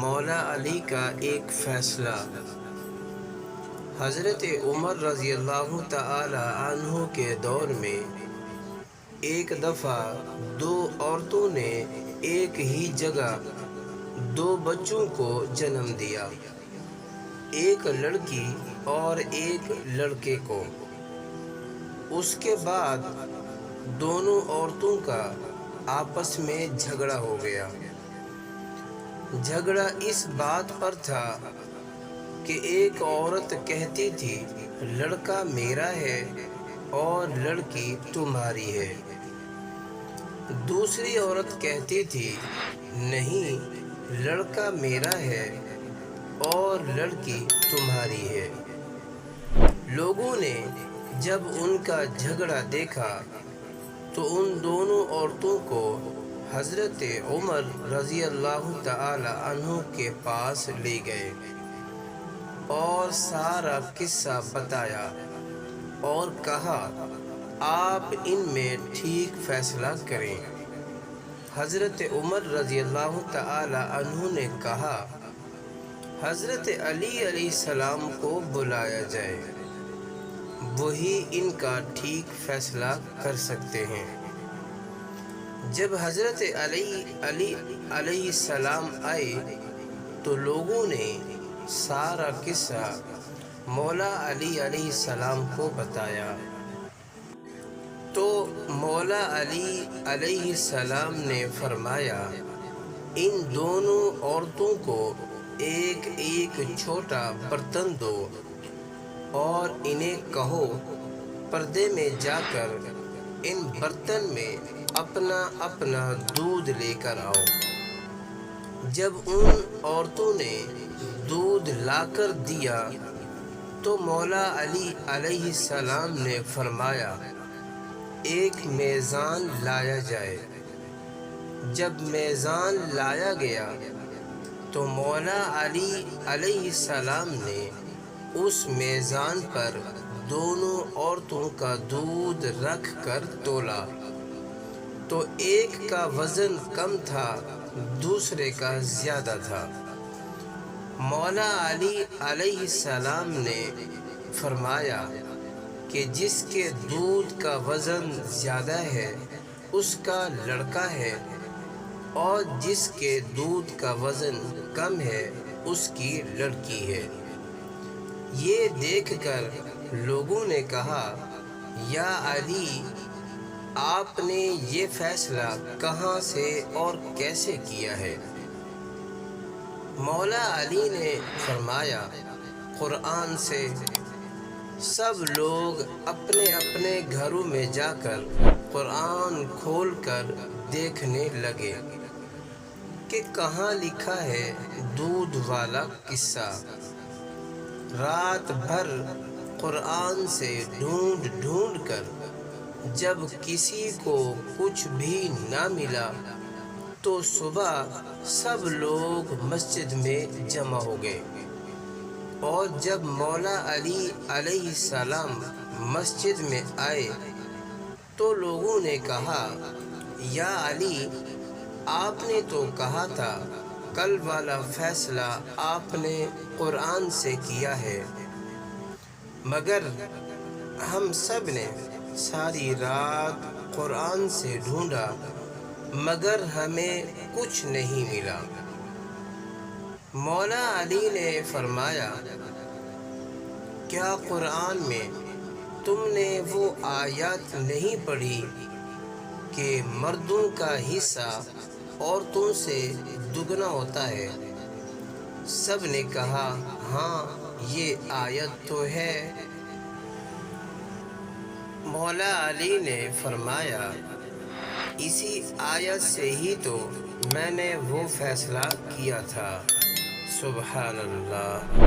مولا علی کا ایک فیصلہ۔ حضرت عمر رضی اللہ تعالی عنہ کے دور میں ایک دفعہ دو عورتوں نے ایک ہی جگہ دو بچوں کو جنم دیا، ایک لڑکی اور ایک لڑکے کو۔ اس کے بعد دونوں عورتوں کا آپس میں جھگڑا ہو گیا۔ جھگڑا اس بات پر تھا کہ ایک عورت کہتی تھی لڑکا میرا ہے اور لڑکی تمہاری ہے، دوسری عورت کہتی تھی نہیں، لڑکا میرا ہے اور لڑکی تمہاری ہے۔ لوگوں نے جب ان کا جھگڑا دیکھا تو ان دونوں عورتوں کو حضرت عمر رضی اللہ تعالی عنہ کے پاس لے گئے اور سارا قصہ بتایا اور کہا آپ ان میں ٹھیک فیصلہ کریں۔ حضرت عمر رضی اللہ تعالی عنہ نے کہا حضرت علی علیہ السلام کو بلایا جائے، وہی ان کا ٹھیک فیصلہ کر سکتے ہیں۔ جب حضرت علی علیہ السلام آئے تو لوگوں نے سارا قصہ مولا علی علیہ السلام کو بتایا، تو مولا علی علیہ السلام نے فرمایا ان دونوں عورتوں کو ایک ایک چھوٹا برتن دو اور انہیں کہو پردے میں جا کر ان برتن میں اپنا اپنا دودھ لے کر آؤ۔ جب ان عورتوں نے دودھ لا کر دیا تو مولا علی علیہ السلام نے فرمایا ایک میزان لایا جائے۔ جب میزان لایا گیا تو مولا علی علیہ السلام نے اس میزان پر دونوں عورتوں کا دودھ رکھ کر تولا تو ایک کا وزن کم تھا، دوسرے کا زیادہ تھا۔ مولا علی علیہ السلام نے فرمایا کہ جس کے دودھ کا وزن زیادہ ہے اس کا لڑکا ہے اور جس کے دودھ کا وزن کم ہے اس کی لڑکی ہے۔ یہ دیکھ کر لوگوں نے کہا یا علی، آپ نے یہ فیصلہ کہاں سے اور کیسے کیا ہے؟ مولا علی نے فرمایا قرآن سے۔ سب لوگ اپنے اپنے گھروں میں جا کر قرآن کھول کر دیکھنے لگے کہ کہاں لکھا ہے دودھ والا قصہ۔ رات بھر قرآن سے ڈھونڈ ڈھونڈ کر جب کسی کو کچھ بھی نہ ملا تو صبح سب لوگ مسجد میں جمع ہو گئے، اور جب مولا علی علیہ السلام مسجد میں آئے تو لوگوں نے کہا یا علی، آپ نے تو کہا تھا کل والا فیصلہ آپ نے قرآن سے کیا ہے، مگر ہم سب نے ساری رات قرآن سے ڈھونڈا مگر ہمیں کچھ نہیں ملا۔ مولا علی نے فرمایا کیا قرآن میں تم نے وہ آیات نہیں پڑھی کہ مردوں کا حصہ عورتوں سے دگنا ہوتا ہے؟ سب نے کہا ہاں یہ آیت تو ہے۔ مولا علی نے فرمایا اسی آیت سے ہی تو میں نے وہ فیصلہ کیا تھا۔ سبحان اللہ۔